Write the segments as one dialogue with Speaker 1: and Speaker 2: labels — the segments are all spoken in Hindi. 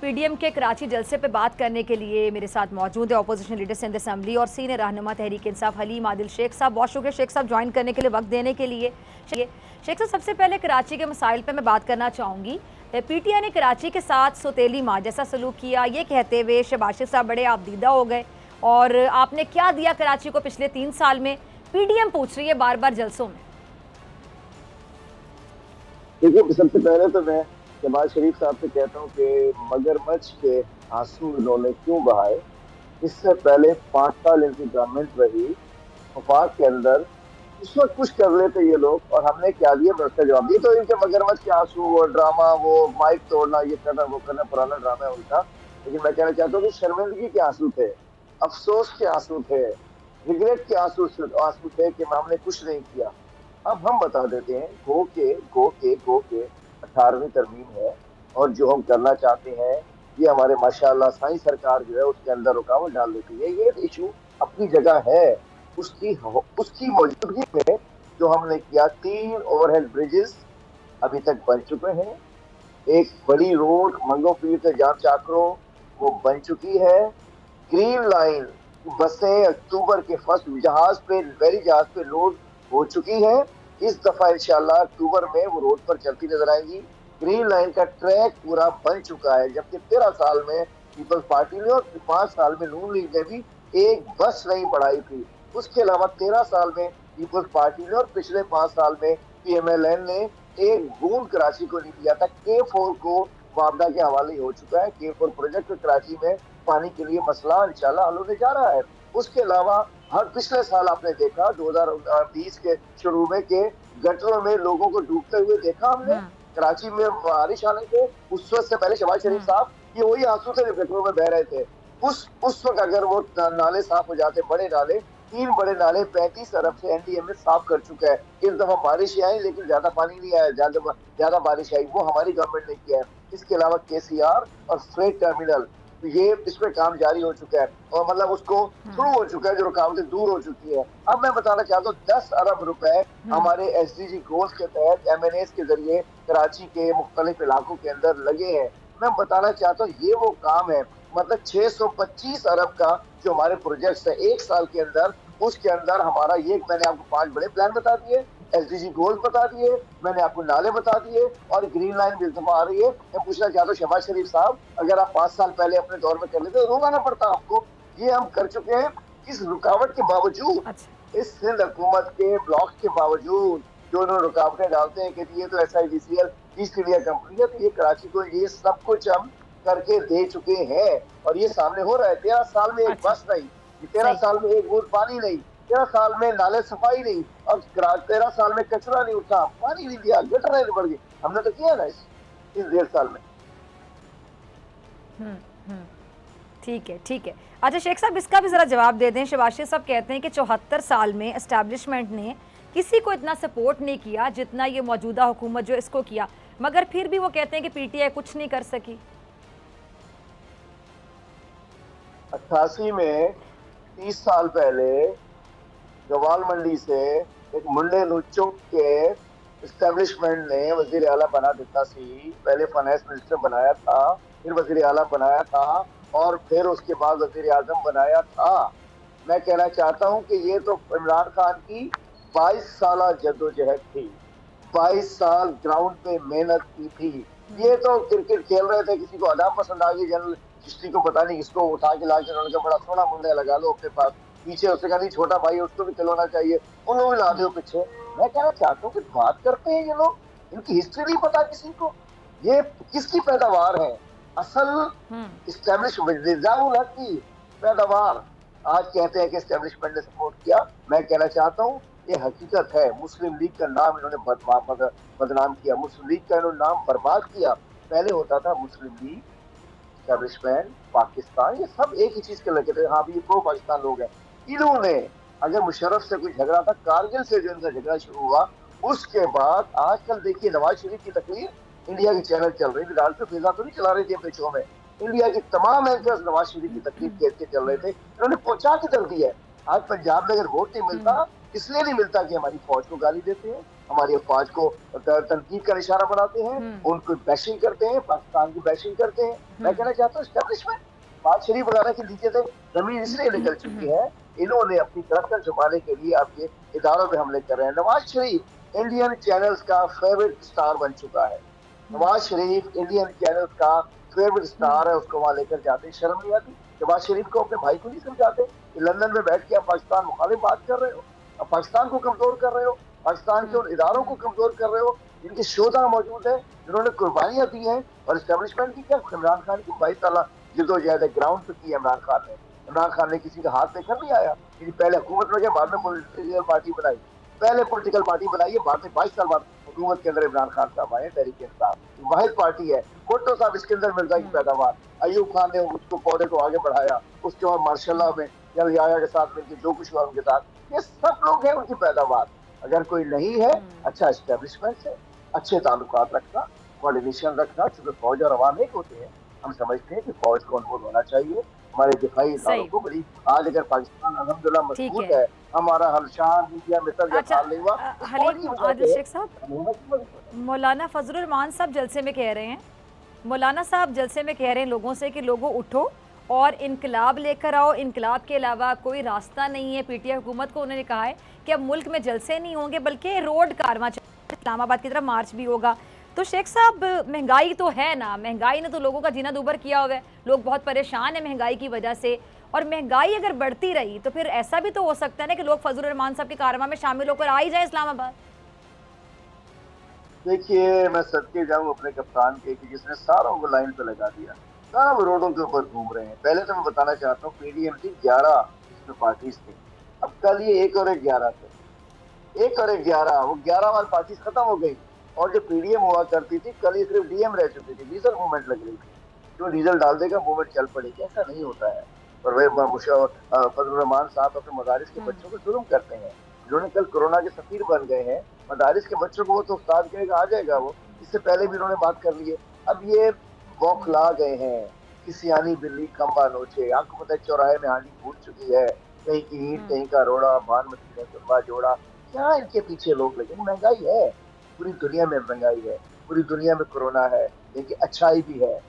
Speaker 1: पीडीएम के कराची जलसे पे बात करने के लिए मेरे साथ मौजूद है अपोजिशन लीडर सिंध असेंबली और सीनियर रहनुमा तहरीक इंसाफ हलीम आदिल शेख साहब। बहुत शुक्रिया शेख साहब ज्वाइन करने के लिए, वक्त देने के लिए। शेख साहब, सबसे पहले कराची के मसाइल पे मैं बात करना चाहूँगी। पीटीआई ने कराची के साथ सौतेली माँ जैसा सलूक किया, ये कहते हुए शहबाज शरीफ साहब बड़े आपदीदा हो गए और आपने क्या दिया कराची को पिछले 3 साल में, पीडीएम पूछ रही है बार बार जलसों में।
Speaker 2: देखिए, सबसे पहले तो मैं शहबाज शरीफ साहब से कहता हूँ कि मगरमच्छ के आंसू इन्होंने क्यों बहाए। इससे पहले 5 साल इनकी गवर्नमेंट रही वफाक के अंदर, उस वक्त कुछ कर रहे थे ये लोग और हमने क्या दिया, मैं उसका जवाब दिया। तो इनके मगरमच्छ के आंसू, वो ड्रामा, वो माइक तोड़ना, ये करना वो करना, पुराना ड्रामा है उनका। लेकिन मैं कहना चाहता हूँ कि शर्मिंदगी के आंसू थे, अफसोस के आंसू थे, रिग्रेट के आंसू थे कि हमने कुछ नहीं किया। अब हम बता देते हैं, गो के 18वीं तरमीम है और जो हम करना चाहते हैं ये हमारे माशाअल्लाह साईं सरकार जो है उसके अंदर रुकावट डाल देती है। ये इशू अपनी जगह है, उसकी मौजूदगी में जो हमने किया, 3 ओवरहेड ब्रिजेस अभी तक बन चुके हैं। एक बड़ी रोड मंगो पीर से जाम चाकरो वो बन चुकी है। ग्रीन लाइन बसें अक्टूबर के फर्स्ट जहाज पे लोड हो चुकी है। इस दफा इंशाल्लाह अक्टूबर में वो रोड पर चलती नजर आएंगी। ग्रीन लाइन का ट्रैक पूरा बन चुका है, जबकि 13 साल में पीपल्स पार्टी ने और 5 साल में नून लीग ने भी एक बस नहीं बढ़ाई थी। उसके अलावा 13 साल में पीपल्स पार्टी ने और पिछले 5 साल में पीएमएलएन ने एक बूंद कराची को नहीं दिया था। K4 को वापदा के हवाले हो चुका है। K4 प्रोजेक्ट कराची में पानी के लिए मसला इंशाल्लाह हल होने जा रहा है। उसके अलावा हर पिछले साल आपने देखा 2020 के शुरू में के गटरों में लोगों को डूबते हुए देखा हमने। कराची में बारिश आने के उस वक्त से पहले शहबाज शरीफ साहब ये वही आंसू से गटरों में बह रहे थे। उस वक्त अगर वो नाले साफ हो जाते, बड़े नाले, 3 बड़े नाले 35 अरब से एनडीएमए साफ कर चुका है। इस दफा बारिश आई लेकिन ज्यादा पानी नहीं आया, ज्यादा बारिश आई वो हमारी गवर्नमेंट ने किया है। इसके अलावा केसीआर और फ्रेट टर्मिनल, ये इसमें काम जारी हो चुका है और मतलब उसको शुरू हो चुका है, जो रुकावटें दूर हो चुकी है। अब मैं बताना चाहता हूँ 10 अरब रुपए हमारे एसडीजी गोल्स के तहत एमएनएस के जरिए कराची के मुख्तलिफ इलाकों के अंदर लगे हैं। मैं बताना चाहता हूँ ये वो काम है, मतलब 625 अरब का जो हमारे प्रोजेक्ट है 1 साल के अंदर, उसके अंदर हमारा ये, मैंने आपको 5 बड़े प्लान बता दिए, एसडीजी गोल्स बता दिए, मैंने आपको नाले बता दिए और ग्रीन लाइन भी इल्तफा आ रही है। मैं पूछना चाहता हूँ शहबाज शरीफ साहब, अगर आप 5 साल पहले अपने दौर में कर लेते तो रोकाना पड़ता आपको। ये हम कर चुके हैं। इस रुकावट के बावजूद, इस सिंध हुकूमत के ब्लॉक के बावजूद जो उन्होंने रुकावटें डालते हैं कि ये तो SIGCL ईस्ट इंडिया कंपनी है, तो ये कराची को ये सब कुछ हम करके दे चुके हैं और ये सामने हो रहा है। 13 साल में एक बस नहीं, 13 साल में एक बूंद पानी नहीं, 13 साल में नाले सफाई नहीं और 13 साल में कचरा नहीं उठा, पानी नहीं दिया, गटर नहीं बढ़ गई। हमने तो किया ना इस 1.5 साल में।
Speaker 1: ठीक है। अच्छा शेख साहब, इसका भी जरा जवाब दे दें। शहबाज शरीफ साहब कहते हैं कि 74 साल में एस्टैब्लिशमेंट ने किसी को इतना सपोर्ट नहीं किया जितना ये मौजूदा हुकूमत जो इसको किया, मगर फिर भी वो कहते हैं कि पीटीआई कुछ नहीं कर सकी।
Speaker 2: 88 में 30 साल पहले गवाल मंडी से एक मुंडे लुच्चों के एस्टेब्लिशमेंट ने वजीर आला बना देता सी, पहले फाइनेंस मिनिस्टर बनाया था, फिर वजीर आला बनाया था और फिर उसके बाद वजीर आजम बनाया था। मैं कहना चाहता हूं कि ये तो इमरान खान की 22 साल जद्दोजहद थी, 22 साल ग्राउंड पे मेहनत की थी। ये तो क्रिकेट खेल रहे थे, किसी को अदा पसंद आ गई, जनरल हिस्ट्री को पता नहीं किसको उठा के ला के उन्होंने कहा बड़ा सोना मुंडा लगा लो अपने पास, पीछे उससे कहा नहीं छोटा भाई उसको भी खिलौना चाहिए, उन लोग ला दो पीछे। मैं कहना चाहता हूँ कि बात करते हैं ये लोग, इनकी हिस्ट्री नहीं पता किसी को, ये किसकी पैदावार है असल एस्टेब्लिशमेंट की पैदावार। आज कहते हैं कि एस्टेब्लिशमेंट ने सपोर्ट किया। मैं कहना चाहता हूँ ये हकीकत है। मुस्लिम लीग का नाम इन्होंने बदनाम किया, मुस्लिम लीग का इन्होंने नाम बर्बाद किया। पहले होता था मुस्लिम लीग, एस्टेब्लिशमेंट, पाकिस्तान, ये सब एक ही चीज के लगे थे। हाँ भी ये प्रो पाकिस्तान लोग हैं। इन्होंने अगर मुशर्रफ से कोई झगड़ा था, कारगिल से जो इनका झगड़ा शुरू हुआ, उसके बाद आजकल देखिए नवाज शरीफ की तकरीर इंडिया के चैनल चल रही थी, डाल पे फिजा तो नहीं चला रही थी अपने शो में, इंडिया के तमाम एंकर्स नवाज शरीफ की तकलीफ के चल रहे थे। इन्होंने पहुंचा के चल दिया है। आज पंजाब में अगर वोट नहीं मिलता, इसलिए नहीं मिलता कि हमारी फौज को गाली देते हैं, हमारी अफवाज को तनकीद का निशाना बनाते हैं, उनको बैशिंग करते हैं, पाकिस्तान की बैशिंग करते हैं। मैं कहना चाहता हूँ एस्टेब्लिशमेंट बात शरीफ वगैरह के नीचे से जमीन इसलिए निकल चुकी है, इन्होंने अपनी करप्शन छुपाने के लिए आपके इदारों पे हमले कर रहे हैं। नवाज शरीफ इंडियन चैनल्स का फेवरेट स्टार बन चुका है। नवाज शरीफ इंडियन चैनल्स का फेवरेट स्टार है, उसको वहां लेकर जाते हैं, शर्म नहीं आती? नवाज शरीफ को अपने भाई को नहीं समझाते कि लंदन में बैठ के आप पाकिस्तान मुखालिफ बात कर रहे हो, आप पाकिस्तान को कमजोर कर रहे हो, पाकिस्तान के उन इदारों को कमजोर कर रहे हो जिनके शोधा मौजूद है, जिन्होंने कुर्बानियां दी हैं। और एस्टेब्लिशमेंट की क्या, इमरान खान की 22 साल जिद्दोजहद ग्राउंड पे की इमरान खान ने। इमरान खान ने किसी का हाथ लेकर नहीं आया, पहले हुकूमत में गया, बाद में पॉलिटिकल पार्टी बनाई, पहले पॉलिटिकल पार्टी बनाई है, बाद में 22 साल बाद हुकूमत के अंदर इमरान खान साहब आए, तहरीक इंसाफ वाहिद पार्टी है। भुट्टो साहब सिकंदर मिर्जा की पैदावार, अयूब खान ने उसको पौधे को आगे बढ़ाया, उसके बाद मार्शल्लाह में जल याया के साथ मिलकर जो कुछ हुआ उनके साथ, ये सब लोग हैं उनकी पैदावार। अगर कोई नहीं है, अच्छा एस्टेब्लिशमेंट से अच्छे ताल्लुकात रखना, कोऑर्डिनेशन रखना, चूंकि फौज और अवाम एक होते हैं, हम समझते हैं कि फौज को अनुभव होना चाहिए हमारे दिफाई इदारों को। बड़ी आज अगर पाकिस्तान अल्हम्दुलिल्लाह मजबूत है, हमारा हलशान इंडिया मिस्र या हाल नहीं हुआ।
Speaker 1: हलीम आदिल शेख साहब, मौलाना फजलुर रहमान साहब जलसे में कह रहे हैं, मौलाना साहब जलसे में कह रहे हैं लोगों से कि लोगों उठो और इनकलाब लेकर आओ, इनकलाब के अलावा कोई रास्ता नहीं है। पीटीआई हुकूमत को उन्होंने कहा है कि अब मुल्क में जलसे नहीं होंगे बल्कि रोड कारवां इस्लामाबाद की तरफ मार्च भी होगा। तो शेख साहब महंगाई तो है ना, महंगाई ने तो लोगों का जीना दूभर किया हुआ है, लोग बहुत परेशान है महंगाई की वजह से। और महंगाई अगर बढ़ती रही तो फिर ऐसा भी तो हो सकता है ना कि लोग फजलुर रहमान साहब के कारवां में शामिल होकर आ ही जाए इस्लामाबाद।
Speaker 2: देखिए, मैं सदके जाऊं अपने कप्तान के कि जिसने सारों को लाइन पे लगा दिया, सब रोडों के ऊपर घूम रहे हैं। पहले तो मैं बताना चाहता हूँ पीडीएम थी 11 इसमें पार्टीज थी, अब कल ये 1 और 11 थे, 1 और 11, वो 11 वाली पार्टीज खत्म हो गई। और जो पीडीएम हुआ करती थी, कल ये सिर्फ डीएम रह चुकी थी, डीजल मूवमेंट लग रही थी, जो डीजल डाल देगा मूवमेंट चल पड़ेगी। ऐसा नहीं होता है। और वे फजलुर रहमान साहब अपने मदारिस के बच्चों को जुल्म करते हैं, जिन्होंने कल कोरोना के सफीर बन गए हैं। मदारिस के बच्चों को वो तो उस्ताद कहेगा आ जाएगा, वो इससे पहले भी उन्होंने बात कर ली है। अब ये बौखला गए हैं कि सियानी बिल्ली खंबा नोचे, आंख पता चौराहे में हांडी फूट चुकी है, कहीं की ईंट कहीं का रोड़ा, बानमती ने सुरबा जोड़ा। क्या इनके पीछे लोग लगे? महंगाई है, पूरी दुनिया में महंगाई है, पूरी दुनिया में कोरोना है, लेकिन अच्छाई भी है,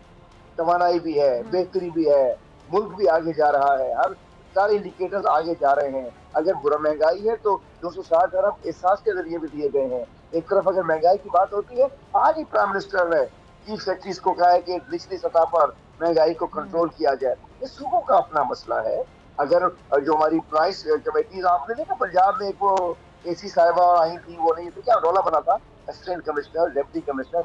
Speaker 2: तवानाई भी है, बेहतरी भी है, मुल्क भी आगे जा रहा है, हर सारे इंडिकेटर्स आगे जा रहे हैं। अगर बुरा महंगाई है तो 260 अरब एहसास के जरिए भी दिए गए हैं। एक तरफ अगर महंगाई की बात होती है, आज ही प्राइम मिनिस्टर ने चीफ सेक्रेटरी को कहा है कि निचली सतह पर महंगाई को कंट्रोल किया जाए। ये सूबों का अपना मसला है। अगर जो हमारी प्राइस कमेटीज, आपने देखा पंजाब में एक वो एसी साहिबा आई थी, वो नहीं तो क्या रौला बना था, असिस्टेंट कमिश्नर डिप्टी कमिश्नर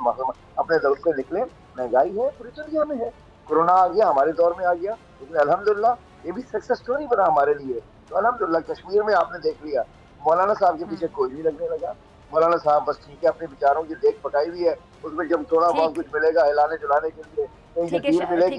Speaker 2: अपने दौर से निकले। महंगाई है, पूरी दुनिया में है, कोरोना आ गया, हमारे दौर में आ गया, लेकिन अल्हम्दुलिल्लाह ये भी सक्सेस स्टोरी बना हमारे लिए। तो अल्हम्दुलिल्लाह कश्मीर में आपने देख लिया, मौलाना साहब के पीछे कोई नहीं लगने लगा। मौलाना साहब बस ठीक है, अपने विचारों की देख पकाई हुई है, उसमें जब थोड़ा बहुत कुछ मिलेगा हिलाने जुलाने के लिए।
Speaker 1: ठीक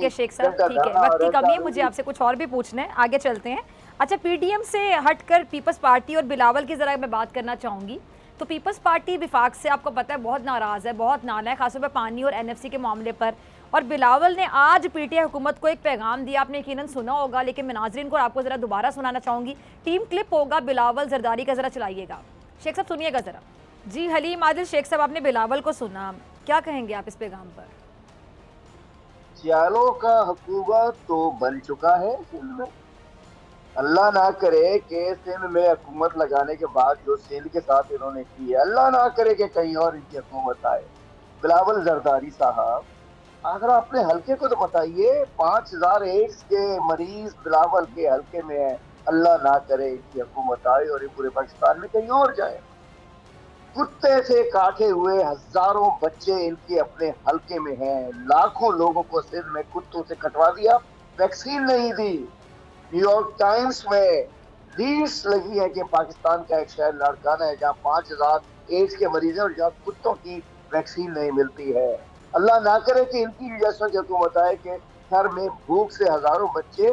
Speaker 1: है शेख साहब, ठीक है, वक्त की कमी है, मुझे आपसे कुछ और भी पूछना है, आगे चलते हैं। अच्छा, पीडीएम से हटकर पीपल्स पार्टी और बिलावल की जरा मैं बात करना चाहूँगी। तो पीपल्स पार्टी विफाक से आपको पता है बहुत नाराज़ है, बहुत नाला है, खासतौर पर पानी और एनएफसी के मामले पर। और बिलावल ने आज पीटीआई हुकूमत को एक पैगाम दिया, आपने यकीनन सुना होगा, लेकिन मैं नाजरीन को आपको ज़रा दोबारा सुनाना चाहूँगी। टीम क्लिप होगा बिलावल जरदारी का, ज़रा चलाइएगा शेख साहब, सुनिएगा ज़रा। जी हलीम आदिल शेख साहब, आपने बिलावल को सुना, क्या कहेंगे आप इस पैगाम पर?
Speaker 2: सियालों का हुकूमत तो बन चुका है सिंध में। अल्लाह ना करे कि सिंध में हुकूमत लगाने के बाद जो सिंध के साथ इन्होंने की है, अल्लाह ना करे कि कहीं और इनकी हुकूमत आए। बिलावल जरदारी साहब, अगर अपने हल्के को तो बताइए, 5000 एड्स के मरीज बिलावल के हल्के में है। अल्लाह ना करे इनकी हुकूमत आए और ये पूरे पाकिस्तान में कहीं और जाए। कुत्ते से काटे हुए हजारों बच्चे इनके अपने हल्के में हैं। लाखों लोगों को सिंध में कुत्तों से कटवा दिया, वैक्सीन नहीं दी। न्यूयॉर्क टाइम्स में लीड्स लगी है कि पाकिस्तान का एक शहर लाड़काना है जहाँ 5000 एड्स के मरीज हैं और जहाँ कुत्तों की वैक्सीन नहीं मिलती है। अल्लाह ना करे कि इनकी वजह से हुकूमत आए कि घर में भूख से हजारों बच्चे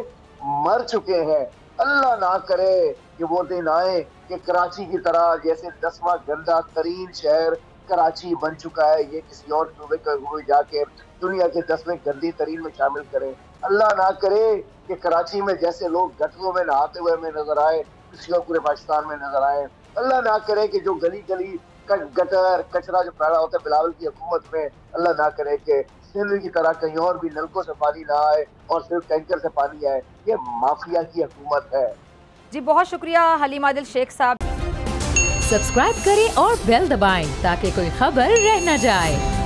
Speaker 2: मर चुके हैं। अल्लाह ना करे कि वो दिन आए कि कराची की तरह, जैसे 10वां गंदा तरीन शहर कराची बन चुका है, ये किसी और सूबे को जाके दुनिया के 10वें गंदी तरीन में शामिल करे। अल्लाह ना करे कि कराची में जैसे लोग गटरों में नहाते हुए हमें नजर आए, किसी और पूरे पाकिस्तान में नजर आए। अल्लाह ना करे कि जो गली गली गटर कचरा जो पैदा होता है बिलावल की हुकूमत में, अल्लाह ना करे कि सिंध की तरह कहीं और भी नलकों से पानी ना आए और सिर्फ टैंकर से पानी आए। ये माफिया की हुकूमत है।
Speaker 1: जी बहुत शुक्रिया हलीम आदिल शेख साहब।
Speaker 3: सब्सक्राइब करें और बेल दबाएं ताकि कोई खबर रह न जाए।